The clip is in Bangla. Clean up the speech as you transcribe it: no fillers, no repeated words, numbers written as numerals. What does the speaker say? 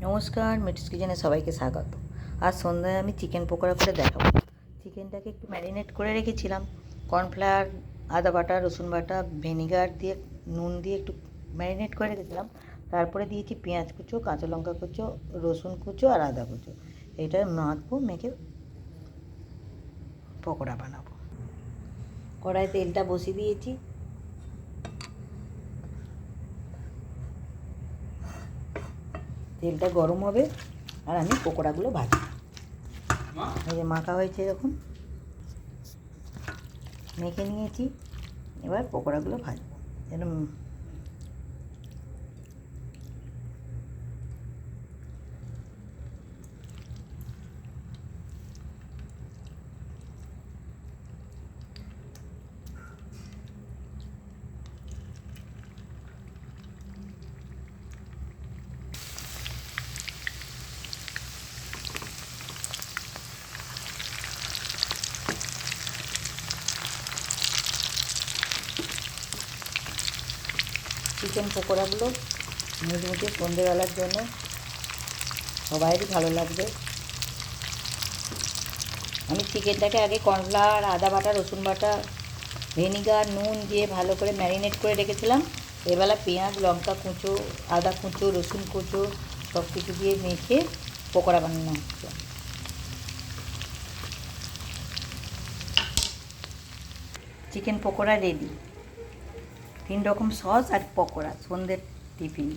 নমস্কার, মিটস কিচেনে সবাইকে স্বাগত। আজ সন্ধ্যায় আমি চিকেন পকোড়া করে দেখাবো। চিকেনটাকে একটু ম্যারিনেট করে রেখেছিলাম। কর্নফ্লাওয়ার, আদা বাটা, রসুন বাটা, ভিনিগার দিয়ে, নুন দিয়ে একটু ম্যারিনেট করে রেখেছিলাম। তারপরে দিয়েছি পেঁয়াজ কুচো, কাঁচা লঙ্কা কুচো, রসুন কুচো আর আদা কুচো। এটা মাখবো, মেখে পকোড়া বানাবো। কড়াই তেলটা বসিয়ে দিয়েছি। তেলটা গরম হবে আর আমি পকোড়াগুলো ভাজি। এই যে মাখা হয়েছে, এরকম মেখে নিয়েছি। এবার পকোড়াগুলো ভাজবো। এরকম চিকেন পকোড়াগুলো মুচমুচে সন্ধ্যেবেলার জন্য সবাইরই ভালো লাগবে। আমি চিকেনটাকে আগে কর্নফ্লাওয়ার, আদা বাটা, রসুন বাটা, ভিনিগার, নুন দিয়ে ভালো করে ম্যারিনেট করে রেখেছিলাম। এবেলা পেঁয়াজ, লঙ্কা কুঁচো, আদা কুঁচো, রসুন কুঁচো সব কিছু দিয়ে মেখে পকোড়া বানানো হচ্ছে। Chicken pakora ready. 3 রকম সস আর পকোড়া, সন্ধ্যের টিফিন।